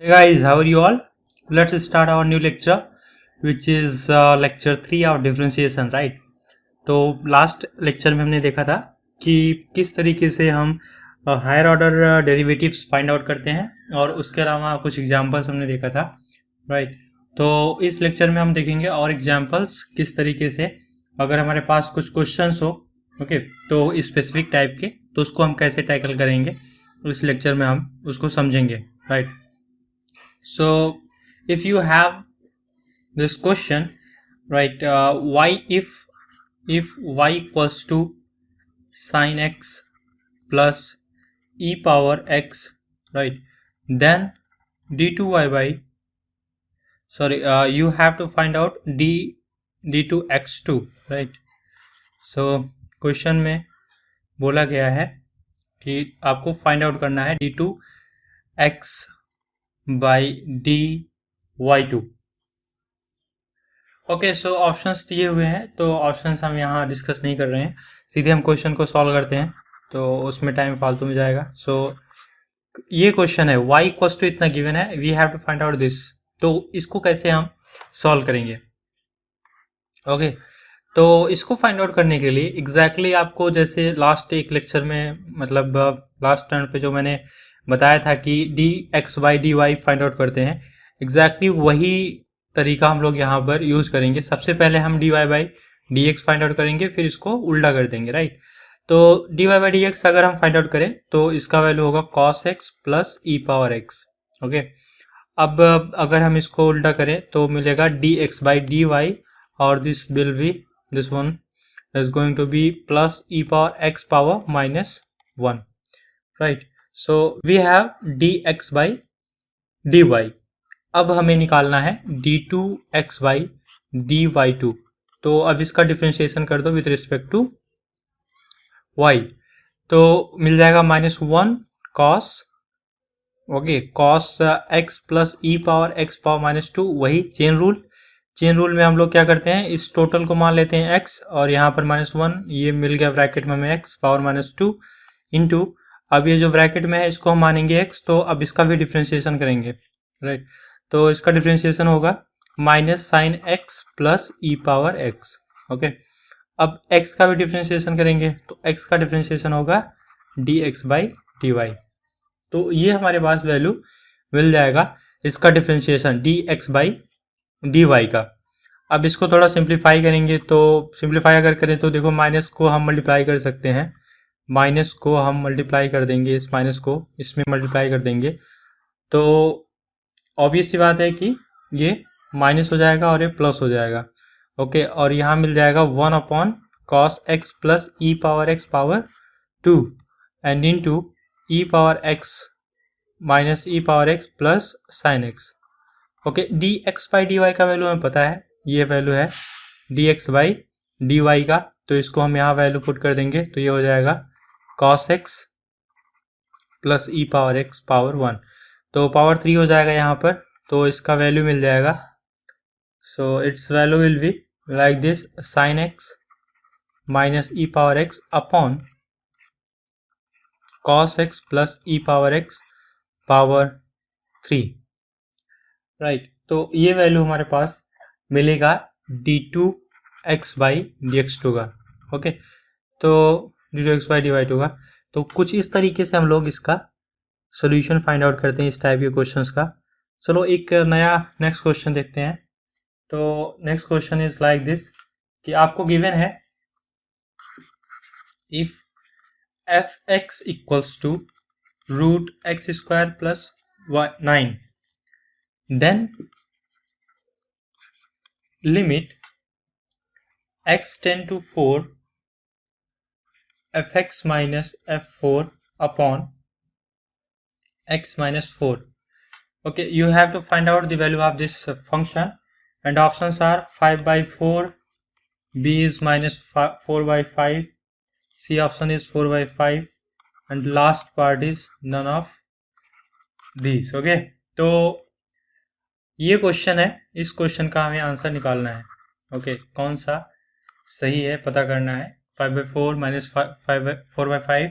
Hey guys, how are you all? Let's start our new lecture, which is lecture 3 of differentiation, right? तो last lecture में हमने देखा था कि किस तरीके से हम higher order derivatives find out करते हैं और उसके अलावा कुछ एग्जांपल्स हमने देखा था, राइट? तो इस लेक्चर में हम देखेंगे और एग्जांपल्स किस तरीके से अगर हमारे पास कुछ क्वेश्चंस हो, ओके, तो स्पेसिफिक टाइप के, तो उसको हम कैसे टैकल करेंगे इस लेक्चर में हम उसको समझेंगे, right? So if you have this question, right, y if y equals to sin x plus e power x, right, then d2y by you have to find out d2x2, right? So question में बोला गया है कि आपको find out करना है d2x by dy2. Okay, so options दिए हुए हैं, तो ऑप्शंस हम यहाँ डिस्कस नहीं कर रहे हैं, सीधे हम क्वेश्चन को सॉल्व करते हैं, तो उसमें टाइम फालतू में जाएगा. सो ये क्वेश्चन है y इक्वल्स टू इतना गिवन है, we have to find out this. तो इसको कैसे हम सॉल्व करेंगे? ओके, तो इसको फाइंड आउट करने के लिए एग्जैक्टली आपको जैसे लास्ट एक लेक्चर में, मतलब लास्ट टर्न पे जो मैंने बताया था कि d x by d y find out करते हैं, एग्जैक्टली वही तरीका हम लोग यहाँ पर यूज़ करेंगे. सबसे पहले हम d y by d x find out करेंगे, फिर इसको उल्टा कर देंगे, राइट? तो d y by d x अगर हम फाइंड आउट करें तो इसका वैल्यू होगा cos x plus e power x. Okay, अब अगर हम इसको उल्टा करें तो मिलेगा d x by d y, और this will be, this one is going to be plus e power x power minus 1, right? So we have dx by dy. अब हमें निकालना है d2x by dy2. तो अब इसका डिफरेंशिएशन कर दो विथ रिस्पेक्ट टू y, तो मिल जाएगा -1 cos, okay, cos x plus e power x power -2. वही चेन रूल में हम लोग क्या करते हैं, इस टोटल को मान लेते हैं x और यहाँ पर -1, ये मिल गया ब्रैकेट में हमें x पावर -2 इंटू, अब ये जो ब्रैकेट में है इसको हम मानेंगे x, तो अब इसका भी डिफ्रेंशिएशन करेंगे, राइट? तो इसका डिफ्रेंशिएशन होगा minus sine x plus e power x. Okay, अब x का भी डिफ्रेंशिएशन करेंगे तो x का डिफ्रेंशिएशन होगा dx बाई dy. तो ये हमारे पास वैल्यू मिल जाएगा इसका डिफ्रेंशिएशन dx बाई dy का. अब इसको थोड़ा सिंप्लीफाई करेंगे, तो सिंप्लीफाई अगर करें तो देखो माइनस को हम मल्टीप्लाई कर सकते हैं, माइनस को हम मल्टीप्लाई कर देंगे, इस माइनस को इसमें मल्टीप्लाई कर देंगे, तो ऑब्वियस सी बात है कि ये माइनस हो जाएगा और ये प्लस हो जाएगा. ओके, और यहाँ मिल जाएगा 1 upon cos x plus e power x power 2 and into e power x minus e power x plus sine x. Okay, d x by d y का वैल्यू हमें पता है, ये वैल्यू है d x by d y का, तो इसको हम यहाँ वैल्यू पुट कर देंगे, तो ये हो जाएगा cos x plus e power x power 1, तो पावर 3 हो जाएगा यहाँ पर, तो इसका वैल्यू मिल जाएगा. So it's value will be like this, sine x minus e power x upon cos x plus e power x power 3, right? तो ये वैल्यू हमारे पास मिलेगा d2x बाई dx2 का. ओके, तो d2x बाई dy2 का. तो कुछ इस तरीके से हम लोग इसका सॉल्यूशन फाइंड आउट करते हैं इस टाइप के क्वेश्चंस का. चलो एक नया नेक्स्ट क्वेश्चन देखते हैं. तो next question is like this कि आपको गिवन है if fx equals to root x square plus 9, then limit x tend to 4 fx minus f4 upon x minus 4. Okay, you have to find out the value of this function, and options are 5 by 4, b is minus 4 by 5, c option is 4 by 5, and last part is none of these. Okay, तो ये question है, इस question का हमें answer निकालना है. Okay, कौन सा सही है पता करना है. 5 by 4 minus 4 by 5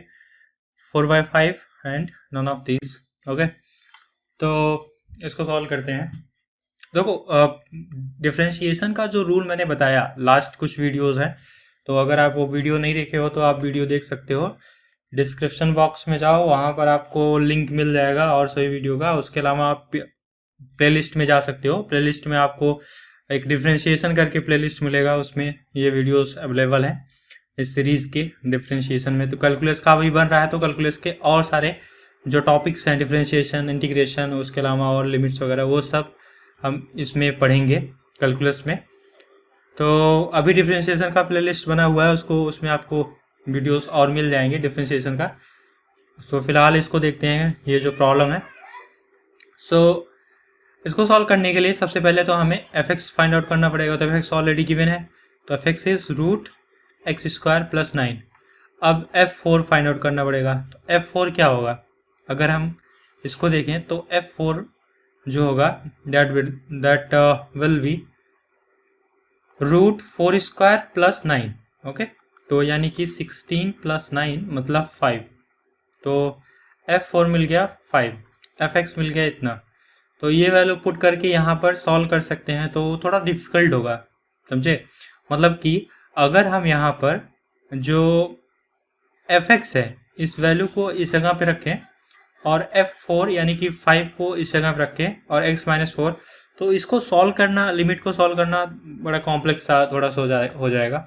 4 by 5 and none of this. Okay, तो इसको सॉल्व करते हैं। देखो डिफरेंशिएशन का जो रूल मैंने बताया लास्ट कुछ वीडियोस हैं, तो अगर आप वो वीडियो नहीं देखे हो तो आप वीडियो देख सकते हो। डिस्क्रिप्शन बॉक्स में जाओ, वहाँ पर आपको लिंक मिल जाएगा और सभी वीडियो का। उसके अलावा आप प्लेलिस्ट में जा सकते हो। प्लेलिस्ट में आपको एक डिफरेंशिएशन करके प्लेलिस्ट मिलेगा, उसमें ये वीडियोस अवेलेबल हैं इस सीरीज़ के डिफरेंशिएशन में। तो कैलकुलस का भी बन रहा है, तो कैलकुलस के और सारे जो टॉपिक्स हैं, डिफरेंशिएशन, इंटीग्रेशन, उसके अलावा और लिमिट्स वगैरह, वो सब हम इसमें पढ़ेंगे कैलकुलस में। तो अभी डिफरेंशिएशन का प्लेलिस्ट बना हुआ है, उसमें आपको वीडियोस और मिल जाएंगे डिफरेंशिएशन का। तो फिलहाल इसको देखते हैं, ये जो प्रॉब्लम है। इसको सॉल्व करने के लिए सबसे पहले तो हमें f(x) फाइंड आउट करना पड़ेगा। तो f(x) ऑलरेडी गिवन है, तो f(x) इज √x² + 9। अब f4 फाइंड आउट करना पड़ेगा। तो f4 क्या होगा? अगर हम इसको देखें तो f4 जो होगा दैट विल बी √4² + 9। ओके, तो यानी कि 16 + 9 मतलब 5। तो f4 मिल गया 5, f(x) मिल गया इतना। तो ये वैल्यू पुट करके यहाँ पर सॉल्व कर सकते हैं, तो थोड़ा डिफिकल्ट होगा, समझे? मतलब कि अगर हम यहाँ पर जो f(x) है इस वैल्यू को इस जगह पे रखें और f4 यानी कि 5 को इस जगह पे रखें और x - 4, तो इसको सॉल्व करना, लिमिट को सॉल्व करना बड़ा कॉम्प्लेक्स सा थोड़ा सा हो जाएगा।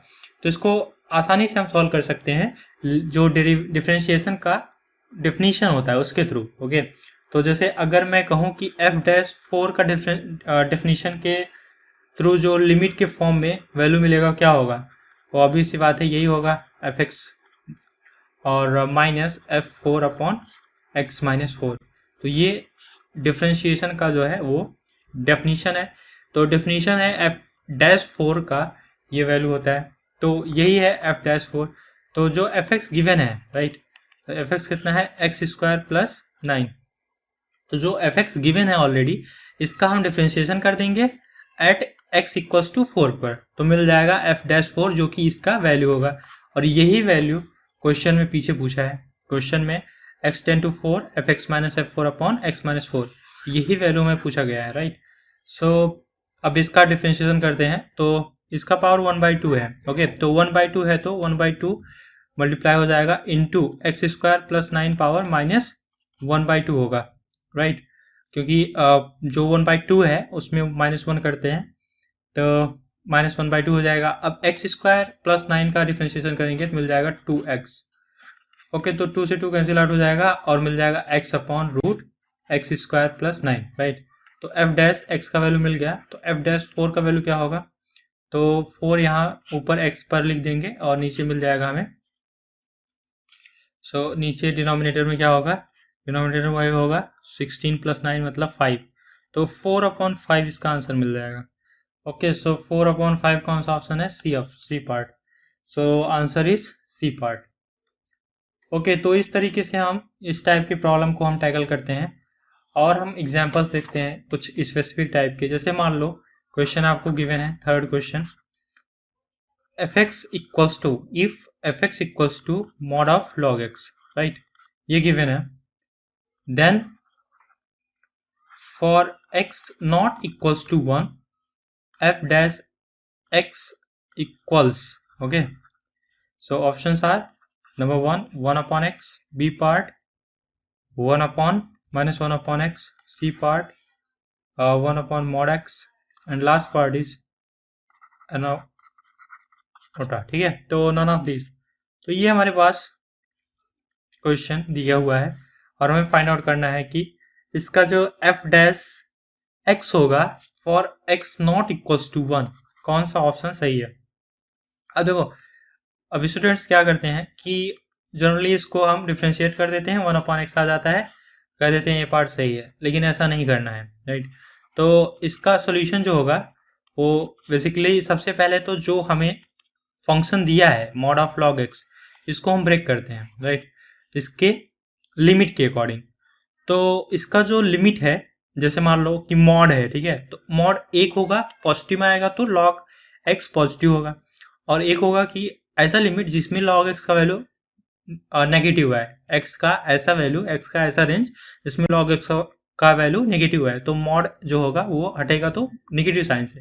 तो इसको आसानी से हम सॉल्व कर सकते हैं जो डिफरेंशिएशन का डेफिनीशन होता है उसके थ्रू। ओके, तो जैसे अगर मैं कहूँ कि f(4) का डेफिनीशन के थ्रू जो लिमिट के फॉर्म में वैल्यू मिलेगा क्या होगा? वो ऑब्वियस सी बात है, यही होगा f(x) और माइनस f4/x - 4। तो ये डिफरेंशिएशन का जो है वो डेफिनीशन है। तो डेफिनीशन है f'4 का ये वैल्यू होता है, तो यही है f'4। तो जो f(x) गिवन है, राइट, तो f(x) कितना है? x² + 9। तो जो f(x) गिवन है ऑलरेडी, इसका हम डिफरेंशिएशन कर देंगे एट x = 4 पर, तो मिल जाएगा f'4 जो कि इसका वैल्यू होगा। और यही वैल्यू क्वेश्चन में पीछे पूछा है। क्वेश्चन में x → 4 f(x) - f4/x - 4 यही वैल्यू में पूछा गया है, राइट। सो अब इसका डिफरेंशिएशन करते हैं। तो इसका पावर 1/2 है। ओके, तो 1/2 है तो 1/2 मल्टीप्लाई हो जाएगा इंटू x² + 9 पावर -1/2 होगा, राइट। क्योंकि जो 1/2 है उसमें -1 करते हैं तो -1/2 हो जाएगा। अब x² + 9 का डिफरेंशिएशन करेंगे तो मिल जाएगा 2x। ओके, तो 2 से 2 कैंसिल आउट हो जाएगा और मिल जाएगा x/√x² + 9, राइट। तो f' का वैल्यू मिल गया। तो f'4 का वैल्यू क्या होगा? तो 4 यहाँ ऊपर x पर लिख देंगे और नीचे मिल जाएगा हमें। सो नीचे डिनोमिनेटर में क्या होगा? डिनोमिनेटर में वही होगा 16 + 9 मतलब 5। तो 4/5 इसका आंसर मिल जाएगा। ओके, सो 4/5 कौन सा ऑप्शन है? C part. So answer is C part. Okay, तो इस तरीके से हम इस टाइप की प्रॉब्लम को हम टैकल करते हैं। और हम एग्जांपल्स देखते हैं कुछ स्पेसिफिक टाइप के। जैसे मान लो क्वेश्चन आपको गिवन है, third question, f(x) = if f(x) = mod of log x, right, ये गिवन है। Then for x not equals to 1 f'(x) equals, okay, so options are number 1/x, b part 1/(-1/x), c part 1/mod x, and last part is nota। ठीक है, तो none of these। तो ये हमारे पास question दिया हुआ है और हमें फाइंड आउट करना है कि इसका जो f'(x) होगा for x not equals to 1, कौन सा ऑप्शन सही है। अब देखो, अब स्टूडेंट्स क्या करते हैं कि जनरली इसको हम डिफ्रेंशिएट कर देते हैं, 1/x आ जाता है, कह देते हैं ये पार्ट सही है, लेकिन ऐसा नहीं करना है, राइट। तो इसका सोल्यूशन जो होगा वो बेसिकली सबसे पहले तो जो हमें फंक्शन दिया है mod of log x, इसको हम ब्रेक करते हैं, राइट, इसके लिमिट के अकॉर्डिंग। तो इसका जो लिमिट है, जैसे मान लो कि मॉड है, ठीक है, तो मॉड 1 होगा, पॉजिटिव में आएगा तो log x पॉजिटिव होगा, और एक होगा कि ऐसा लिमिट जिसमें log x का वैल्यू नेगेटिव है, x का ऐसा वैल्यू, x का ऐसा रेंज जिसमें log x का वैल्यू नेगेटिव है, तो मॉड जो होगा वो हटेगा तो नेगेटिव साइन से।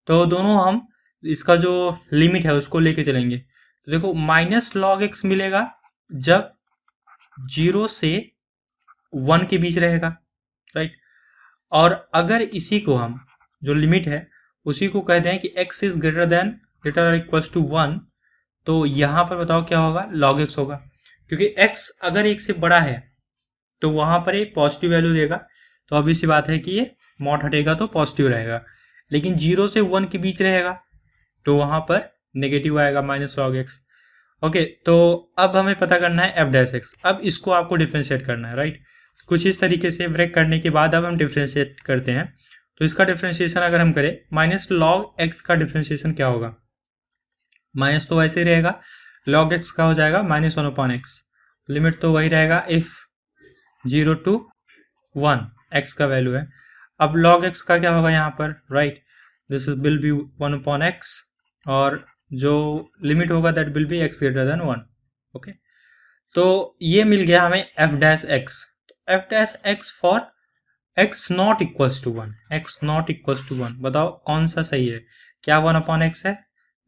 तो दोनों हम इसका जो लिमिट है उसको लेके चलेंगे। तो देखो माइनस लॉग एक्स मिलेगा जब 0 से 1 के बीच रहेगा, राइट। और अगर इसी को हम जो लिमिट है उसी को कहते हैं कि x इज ग्रेटर और इक्वल्स टू 1, तो यहाँ पर बताओ क्या होगा, log x होगा, क्योंकि x अगर 1 से बड़ा है तो वहाँ पर ये पॉजिटिव वैल्यू देगा, तो अभी सी बात है कि ये मॉड हटेगा तो पॉजिटिव रहेगा। लेकिन 0 से 1 के बीच रहेगा तो वहाँ पर नेगेटिव आएगा माइनस लॉग एक्स। ओके, तो अब हमें पता करना है एफ डैश एक्स। अब इसको आपको डिफ्रेंशिएट करना है, राइट। कुछ इस तरीके से ब्रेक करने के बाद अब हम डिफ्रेंशिएट करते हैं। तो इसका डिफ्रेंशिएशन अगर हम करें, माइनस लॉग एक्स का डिफ्रेंशिएशन क्या होगा, माइनस तो वैसे ही रहेगा, लॉग एक्स का हो जाएगा माइनस 1/x, लिमिट तो वही रहेगा इफ 0 to 1 x का वैल्यू है। अब log x का क्या होगा यहाँ पर, right, this will B 1/x और जो लिमिट होगा that will be x greater than 1। Okay, तो ये मिल गया हमें f dash x। f dash x for x not equals to 1, x not equals to 1, बताओ कौन सा सही है, क्या 1/x है,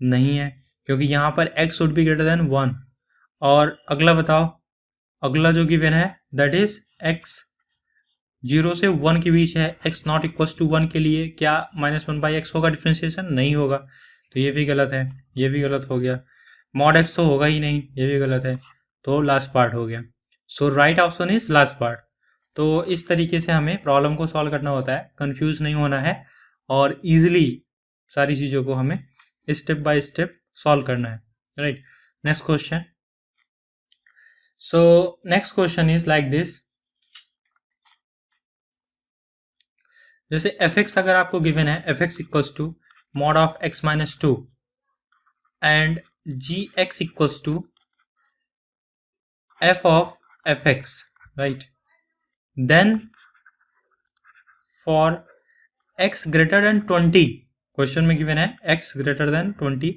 नहीं है, क्योंकि यहाँ पर x would be greater than 1। और अगला बताओ, अगला जो गिवन है दैट इज x 0 से 1 के बीच है, x नॉट इक्वल्स टू 1 के लिए क्या -1/x होगा डिफ्रेंशिएशन, नहीं होगा, तो ये भी गलत है, ये भी गलत हो गया। मॉड x तो होगा ही नहीं, ये भी गलत है, तो लास्ट पार्ट हो गया। So right option is last part. तो इस तरीके से हमें प्रॉब्लम को सॉल्व करना होता है, कंफ्यूज नहीं होना है और इजीली सारी चीज़ों को हमें स्टेप बाय स्टेप सॉल्व करना है, right. Next question. So next question is like this, जैसे fx अगर आपको गिवन है, fx equals to mod of x minus 2 and gx equals to f of fx, right. Then for x greater than 20, question में given है x greater than 20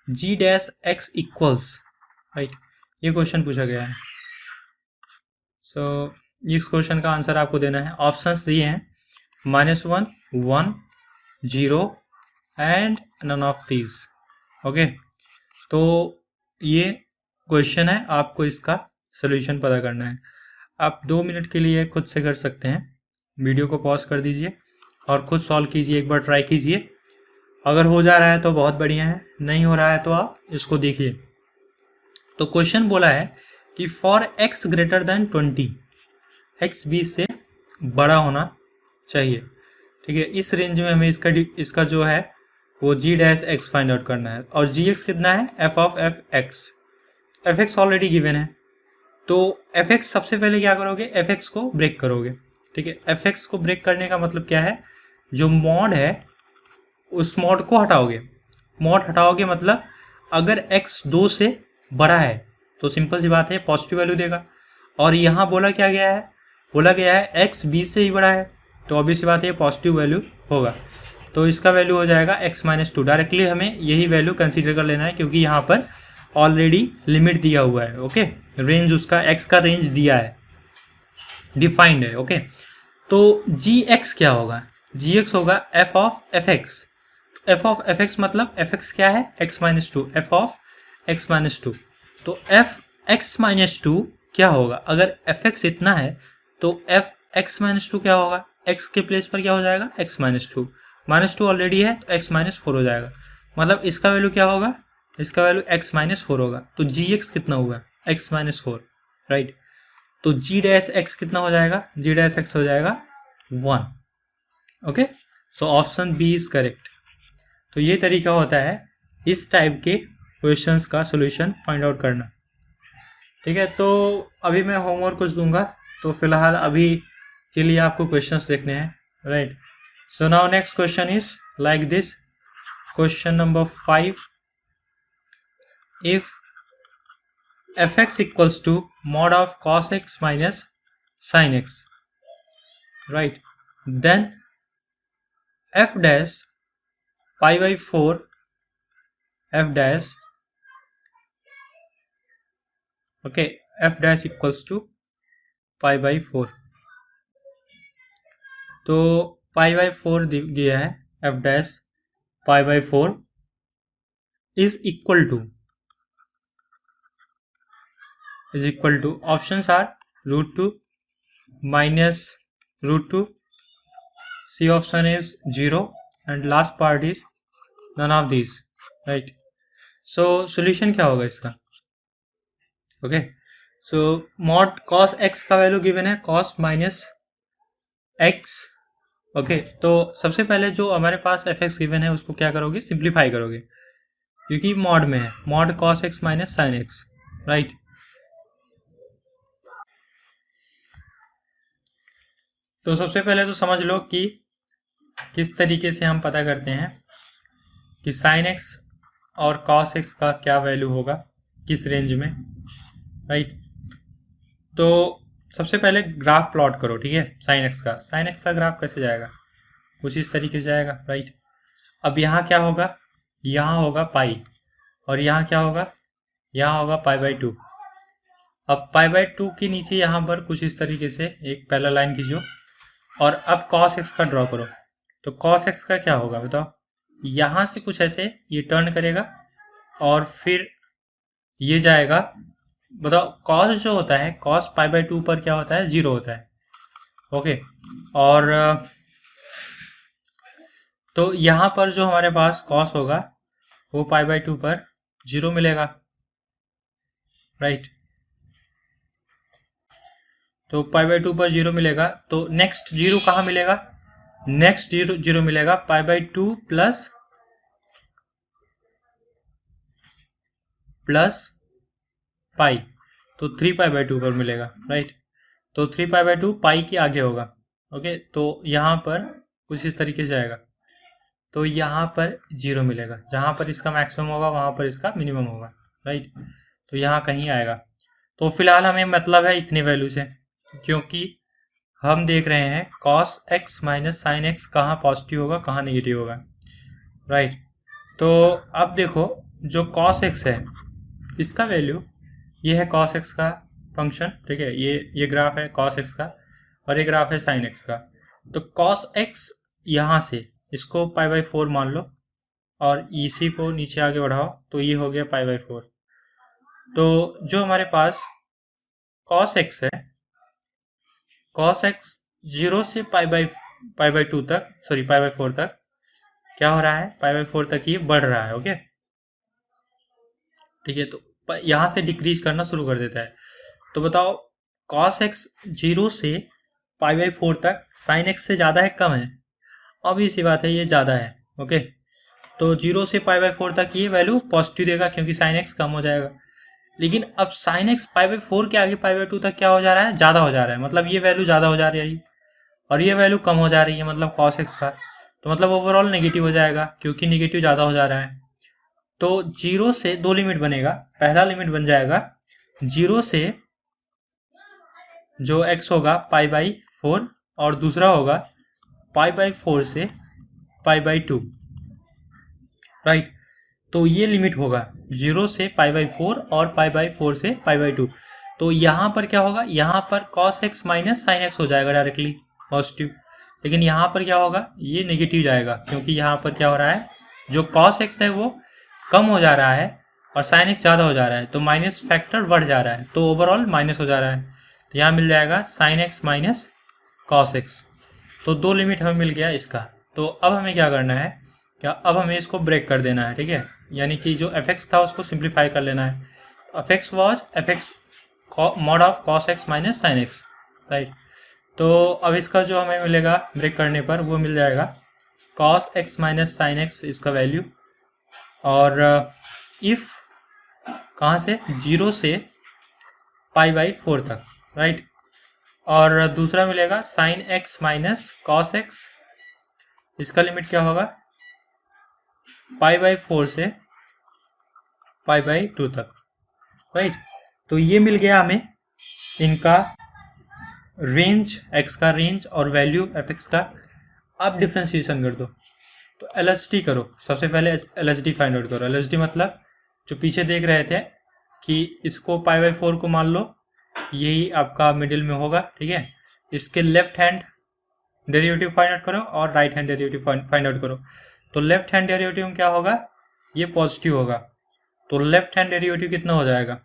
g dash x equals, right, ये question पूछा गया है। सो इस question का answer आपको देना है, ऑप्शंस दिए हैं -1, 1, 0 and none of these. Okay, तो ये क्वेश्चन है, आपको इसका सोल्यूशन पता करना है। आप 2 मिनट के लिए खुद से कर सकते हैं, वीडियो को पॉज कर दीजिए और खुद सॉल्व कीजिए, एक बार ट्राई कीजिए। अगर हो जा रहा है तो बहुत बढ़िया है, नहीं हो रहा है तो आप इसको देखिए। तो क्वेश्चन बोला है कि for x greater than 20, x 20 से बड़ा होना चाहिए, ठीक है। इस रेंज में हमें इसका जो है वो g dash x find out करना है, और gx कितना है, f of fx already given है, तो fx सबसे पहले क्या करोगे, fx को ब्रेक करोगे, ठीक है। fx को ब्रेक करने का मतलब क्या है, जो मॉड है उस मॉड को हटाओगे, मॉड हटाओगे मतलब अगर x 2 से बड़ा है तो सिंपल सी बात है पॉजिटिव वैल्यू देगा, और यहाँ बोला क्या गया है, बोला गया है x 20 से ही बड़ा है, तो ऑब्वियस सी बात है पॉजिटिव वैल्यू होगा, तो इसका वैल्यू हो जाएगा x माइनस 2। डायरेक्टली हमें यही वैल्यू कंसीडर कर लेना है क्योंकि यहाँ पर ऑलरेडी लिमिट दिया हुआ है, ओके, रेंज उसका x का रेंज दिया है, डिफाइंड है, ओके। तो gx क्या होगा, gx होगा f of fx, f of fx मतलब fx क्या है, x minus 2, f of x minus 2, तो f x माइनस 2 क्या होगा, अगर fx इतना है तो f x माइनस 2 क्या होगा, x के प्लेस पर क्या हो जाएगा, x माइनस 2, माइनस 2 ऑलरेडी है तो x माइनस 4 हो जाएगा, मतलब इसका वैल्यू क्या होगा, इसका वैल्यू x माइनस 4 होगा, तो gx कितना होगा, x माइनस 4, राइट। तो g डैश x कितना हो जाएगा, g डैश x हो जाएगा 1, okay. So option B is correct. तो ये तरीका होता है इस टाइप के क्वेश्चंस का सॉल्यूशन फाइंड आउट करना, ठीक है। तो अभी मैं होमवर्क कुछ दूंगा, तो फिलहाल अभी के लिए आपको क्वेश्चंस देखने हैं, right. So now next question is like this, question number 5, if fx equals to mod of cos x minus sin x, right, then f dash pi by 4 f dash, okay, f dash equals to pi by 4, तो pi by 4 दिया है, F dash pi by 4 is equal to options are √2 minus √2, C option is 0 and last part is none of these, right? So solution क्या होगा इसका? Okay, सो mod cos x का value given है cos minus x। Okay, तो सबसे पहले जो हमारे पास fx गिवन है उसको क्या करोगे, सिंप्लीफाई करोगे, क्योंकि मॉड में है, mod cos x minus sin x, right. तो सबसे पहले तो समझ लो कि किस तरीके से हम पता करते हैं कि sin x और cos x का क्या वैल्यू होगा, किस रेंज में, राइट। तो सबसे पहले ग्राफ प्लॉट करो, ठीक है, sin x का ग्राफ कैसे जाएगा, कुछ इस तरीके से जाएगा, राइट। अब यहाँ क्या होगा, यहाँ होगा पाई, और यहाँ क्या होगा, यहाँ होगा पाई बाई 2। अब पाई बाई 2 के नीचे यहाँ पर कुछ इस तरीके से एक पैरेलल लाइन खींचो, और अब cos x का ड्रॉ करो। तो cos x का क्या होगा बताओ, यहाँ से कुछ ऐसे ये टर्न करेगा और फिर ये जाएगा, बताओ cos जो होता है, cos पाई बाई 2 पर क्या होता है, 0 होता है, ओके। और तो यहाँ पर जो हमारे पास cos होगा वो पाई बाई 2 पर 0 मिलेगा, राइट। तो पाई बाई 2 पर 0 मिलेगा, तो नेक्स्ट 0 कहाँ मिलेगा, नेक्स्ट 0 मिलेगा पाई बाई 2 प्लस पाई, तो 3 पाई बाई 2 पर मिलेगा, राइट। तो 3 पाई बाई 2 पाई के आगे होगा, ओके। तो यहाँ पर कुछ इस तरीके से जाएगा, तो यहाँ पर 0 मिलेगा, जहाँ पर इसका मैक्सिमम होगा वहाँ पर इसका मिनिमम होगा, राइट। तो यहाँ कहीं आएगा। तो फिलहाल हमें मतलब है इतने वैल्यू से, क्योंकि हम देख रहे हैं cos x minus sine x कहाँ पॉजिटिव होगा कहाँ नेगेटिव होगा, राइट। तो अब देखो जो cos x है इसका वैल्यू, ये है cos x का फंक्शन, ठीक है, ये ग्राफ है cos x का और ये ग्राफ है sin x का। तो cos x यहाँ से इसको पाई बाई 4 मान लो और इसी को नीचे आगे बढ़ाओ, तो ये हो गया पाई बाई 4। तो जो हमारे पास cos x है, cos x 0 से पाई बाई 2 तक, सॉरी पाई बाई 4 तक क्या हो रहा है, पाई बाई 4 तक ये बढ़ रहा है, ओके, ठीक है। तो यहाँ से डिक्रीज करना शुरू कर देता है। तो बताओ cos x 0 से पाई बाई 4 तक sin x से ज़्यादा है कम है, अब सी बात है ये ज़्यादा है, ओके। तो 0 से पाई बाई 4 तक ये वैल्यू पॉजिटिव देगा क्योंकि sin x कम हो जाएगा। लेकिन अब sin x पाई बाई 4 के आगे पाई बाई 2 तक क्या हो जा रहा है, ज़्यादा हो जा रहा है, मतलब ये वैल्यू ज़्यादा हो जा रही है और ये वैल्यू कम हो जा रही है, मतलब cos x का, तो मतलब ओवरऑल नेगेटिव हो जाएगा क्योंकि नेगेटिव ज़्यादा हो जा रहा है। तो 0 से 2 लिमिट बनेगा, पहला लिमिट बन जाएगा 0 से जो x होगा पाई बाई 4 और दूसरा होगा पाई बाई 4 से पाई बाई 2, राइट। तो ये लिमिट होगा 0 से पाई बाई 4 और पाई बाई 4 से पाई बाई 2। तो यहाँ पर क्या होगा, यहाँ पर cos x minus sine x हो जाएगा डायरेक्टली पॉजिटिव, लेकिन यहाँ पर क्या होगा, ये नेगेटिव जाएगा क्योंकि यहाँ पर क्या हो रहा है, जो cos x है वो कम हो जा रहा है और साइन x ज़्यादा हो जा रहा है, तो माइनस फैक्टर बढ़ जा रहा है, तो ओवरऑल माइनस हो जा रहा है। तो यहाँ मिल जाएगा sine x minus cos x। तो 2 लिमिट हमें मिल गया इसका। तो अब हमें क्या करना है, क्या अब हमें इसको ब्रेक कर देना है, ठीक है, यानी कि जो fx था उसको सिंप्लीफाई कर लेना है। fx was fx mod of cos x minus sine x, right. तो अब इसका जो हमें मिलेगा ब्रेक करने पर वो मिल जाएगा cos x minus sine x इसका वैल्यू, और इफ़ कहाँ से, 0 से पाई बाई 4 तक, राइट। और दूसरा मिलेगा sine x minus cos x, इसका लिमिट क्या होगा, पाई बाई 4 से पाई बाई 2 तक, राइट। तो ये मिल गया हमें इनका रेंज, x का रेंज और वैल्यू fx का। अब डिफ्रेंशिएशन कर दो, तो LHD करो, सबसे पहले LHD फाइंड आउट करो। LHD मतलब जो पीछे देख रहे थे कि इसको पाई बाई 4 को मान लो, यही आपका मिडिल में होगा, ठीक है। इसके left hand derivative find out करो और right hand derivative find out करो। तो लेफ्ट हैंड डेरिवेटिव में क्या होगा, ये पॉजिटिव होगा, तो लेफ्ट हैंड डेरिवेटिव कितना हो जाएगा,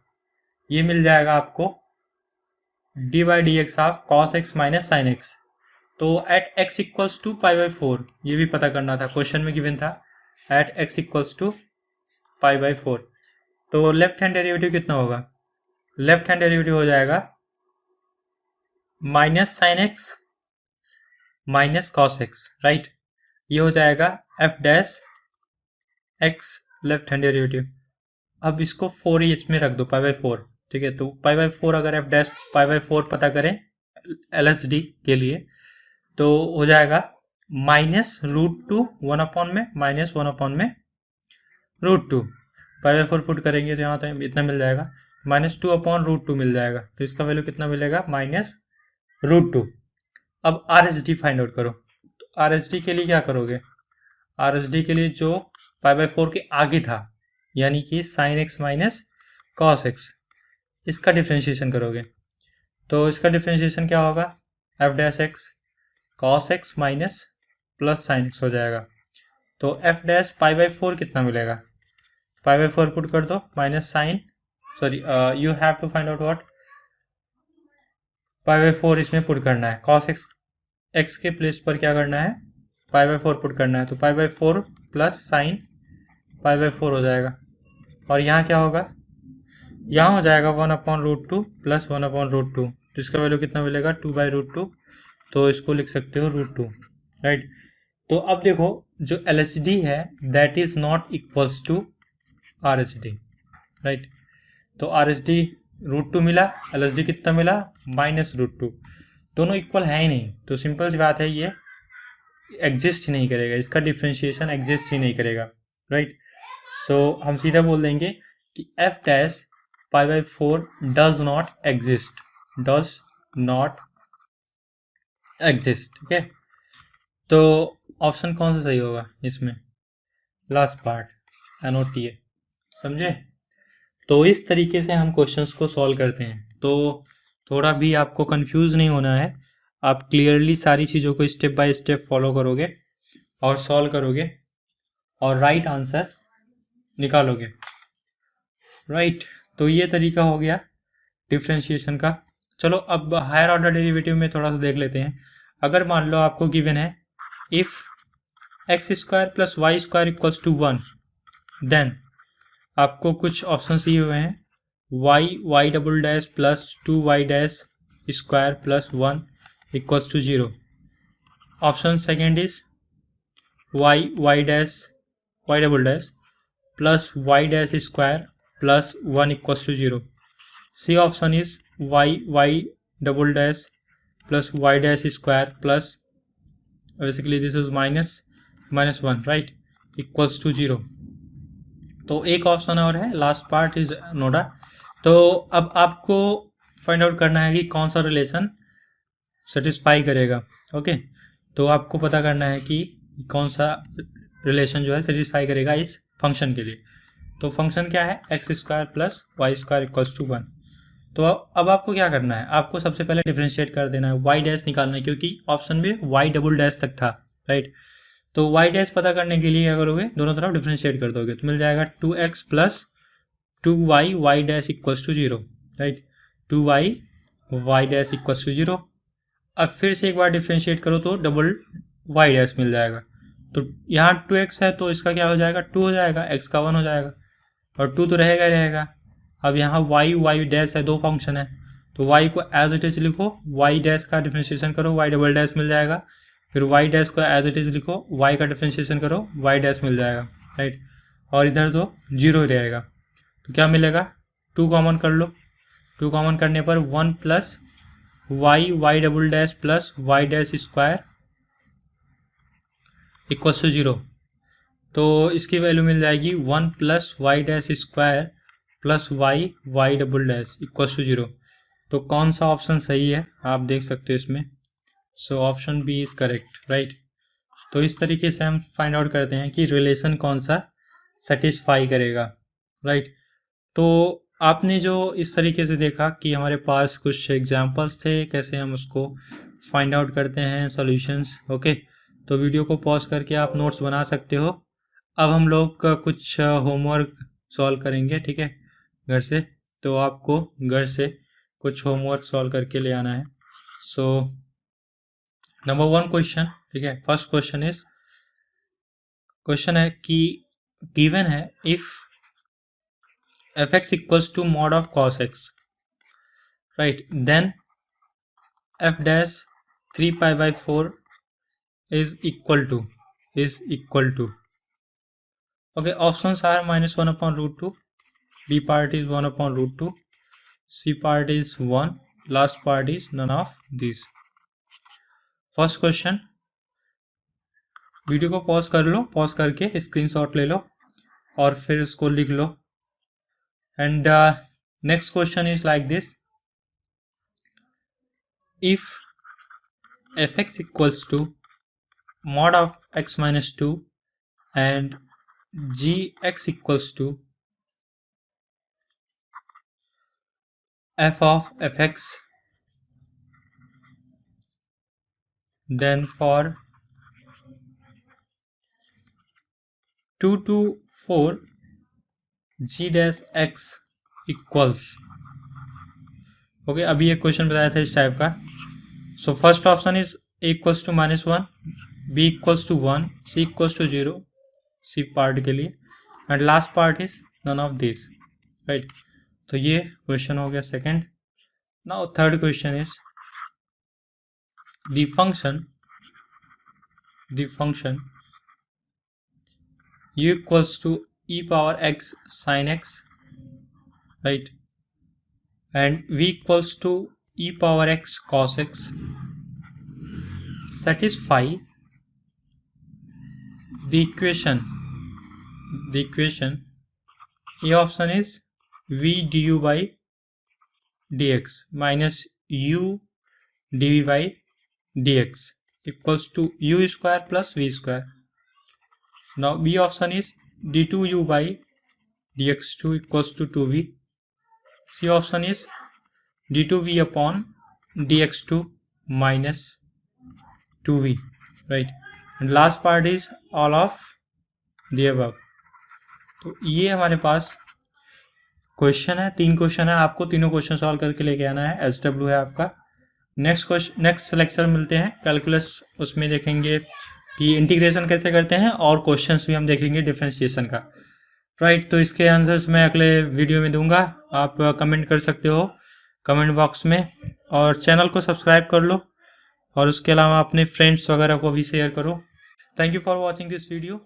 ये मिल जाएगा आपको d by d x of cos x minus sine x. तो at x equals to pi by 4, ये भी पता करना था, क्वेश्चन में गिवन था at x equals to pi by 4। तो लेफ्ट हैंड डेरिवेटिव कितना होगा, लेफ्ट हैंड डेरिवेटिव हो जाएगा minus sine x minus cos x, right. ये हो जाएगा F dash x left hand derivative. अब इसको 4 ही इसमें रख दो, पाई बाई 4, ठीक है। तो पाई बाई 4 अगर एफ डैश पाई बाई 4 पता करें एलएसडी के लिए तो हो जाएगा माइनस रूट टू 1 अपॉन में माइनस 1 अपॉन में root two, pi by 4 put करेंगे तो यहाँ तो इतना मिल जाएगा, माइनस 2 अपॉन रूट टू मिल जाएगा। तो इसका वैल्यू कितना मिलेगा, माइनस रूट टू। अब R S D find out करो। तो आर एस डी के लिए क्या करोगे, आर एस डी के लिए जो पाई बाई 4 के आगे था यानी कि sine x minus cos x, इसका डिफ्रेंशिएशन करोगे। तो इसका डिफ्रेंशिएशन क्या होगा, F dash x cos x minus plus sine x हो जाएगा। तो एफ डैश पाई बाई 4 कितना मिलेगा, पाई बाई 4 पुट कर दो, minus sine, sorry you have to find out what, pi by 4 इसमें पुट करना है, कॉस एक्स एक्स के प्लेस पर क्या करना है, पाई बाई 4 पुट करना है। तो pi by 4 plus sine pi by 4 हो जाएगा। और यहाँ क्या होगा, यहाँ हो जाएगा 1 upon root two plus 1 upon root two. तो इसका वैल्यू कितना मिलेगा, 2 बाई रूट टू। तो इसको लिख सकते हो रूट टू, राइट। तो अब देखो जो एल एच डी है that is not equals to R H D, right. तो R H D root two मिला, एल एच डी कितना मिला, माइनस रूट टू। दोनों इक्वल है ही नहीं, तो सिंपल सी बात है ये एग्जिस्ट ही नहीं करेगा, इसका डिफ्रेंशिएशन एग्जिस्ट ही नहीं करेगा, राइट। सो हम सीधा बोल देंगे कि F dash pi by 4 does not exist, does not exist, ठीक है। तो ऑप्शन कौन सा सही होगा इसमें, लास्ट पार्ट एनओटीए, समझे। तो इस तरीके से हम क्वेश्चंस को सॉल्व करते हैं। तो थोड़ा भी आपको कंफ्यूज नहीं होना है, आप क्लियरली सारी चीज़ों को स्टेप बाय स्टेप फॉलो करोगे और सॉल्व करोगे और राइट आंसर निकालोगे, राइट। तो ये तरीका हो गया डिफ्रेंशिएशन का। चलो अब हायर ऑर्डर डेरिवेटिव में थोड़ा सा देख लेते हैं। अगर मान लो आपको गिवन है if X square plus Y square equals to 1, then आपको कुछ ऑप्शन दिए हुए हैं, Y double dash plus 2y dash square plus 1 equals to 0। Option second is Y double dash plus y dash square plus 1 equals to 0। C option is Y double dash plus y dash square plus basically this is minus 1, right, equals to 0। तो एक option और है, last part is नोडा। तो अब आपको find out करना है कि कौन सा रिलेशन सेटिस्फाई करेगा, ओके। तो आपको पता करना है कि कौन सा रिलेशन जो है सेटिस्फाई करेगा इस फंक्शन के लिए। तो फंक्शन क्या है, X square plus Y square equals to 1। तो अब आपको क्या करना है, आपको सबसे पहले डिफ्रेंशिएट कर देना है, वाई डैश निकालना है क्योंकि ऑप्शन में वाई डबल डैश तक था, राइट। तो वाई डैश पता करने के लिए क्या करोगे, दोनों तरफ डिफ्रेंशिएट कर दोगे तो मिल जाएगा 2x plus 2y Y dash equals to 0, right. 2y Y dash equals to 0। अब फिर से एक बार डिफ्रेंशिएट करो तो डबल वाई डैश मिल जाएगा। तो यहाँ 2x है तो इसका क्या हो जाएगा, 2 हो जाएगा, x का 1 हो जाएगा और 2 तो रहेगा ही रहेगा। अब यहाँ वाई डैश है, दो फंक्शन है तो y को एज इट इज लिखो, y डैश का डिफ्रेंशिएशन करो, y डबल डैश मिल जाएगा। फिर y डैश को एज इट इज लिखो, y का डिफ्रेंशिएशन करो, y डैश मिल जाएगा, राइट। और इधर तो 0 ही रहेगा तो क्या मिलेगा, 2 कॉमन कर लो, 2 कॉमन करने पर 1 plus Y double dash plus Y dash square equals to 0। तो इसकी वैल्यू मिल जाएगी 1 plus Y dash square plus Y double dash equals to 0। तो कौन सा ऑप्शन सही है आप देख सकते हो इसमें। So option B is correct, right. तो इस तरीके से हम फाइंड आउट करते हैं कि रिलेशन कौन सा सेटिस्फाई करेगा, राइट। तो आपने जो इस तरीके से देखा कि हमारे पास कुछ एग्जांपल्स थे कैसे हम उसको फाइंड आउट करते हैं सॉल्यूशंस। ओके, तो वीडियो को पॉज करके आप नोट्स बना सकते हो। अब हम लोग कुछ होमवर्क सॉल्व करेंगे, ठीक है, घर से। तो आपको घर से कुछ होमवर्क सॉल्व करके ले आना है। सो नंबर 1 क्वेश्चन, ठीक है, फर्स्ट क्वेश्चन इज, क्वेश्चन है कि गिवन है if fx equals to mod of cos x, right, then f dash 3 pi by 4 is equal to okay, options are -1 upon root 2, b part is 1 upon root 2, c part is 1, last part is none of these. First question, video को pause कर लो, pause करके screenshot ले लो और फिर उसको लिख लो। And next question is like this, if fx equals to mod of x minus 2 and gx equals to f of fx, then for 2 to 4 g dash x equals, okay, अभी एक question बताया था इस टाइप का। So first option is a equals to -1, b equals to 1, c equals to 0, C part के लिए, and last part is none of this, right. तो ये क्वेश्चन हो गया second. Now third question is the function u equals to e power x sin x, राइट, and v equals to e power x cos x satisfy the equation A option is v du by dx minus u dv by dx equals to u square plus v square. Now B option is d2u by dx2 equals to 2v. C option is d2v upon dx2 minus 2v, right, and last part is all of the above. तो ये हमारे पास question है, 3 question है, आपको तीनों question solve करके लेके आना है। SW है आपका। नेक्स्ट लेक्चर मिलते हैं कैलकुलस, उसमें देखेंगे कि इंटीग्रेशन कैसे करते हैं और क्वेश्चंस भी हम देखेंगे डिफरेंशिएशन का, राइट। तो इसके आंसर्स मैं अगले वीडियो में दूंगा, आप कमेंट कर सकते हो कमेंट बॉक्स में, और चैनल को सब्सक्राइब कर लो और उसके अलावा अपने फ्रेंड्स वगैरह को भी शेयर करो। Thank you for watching this video.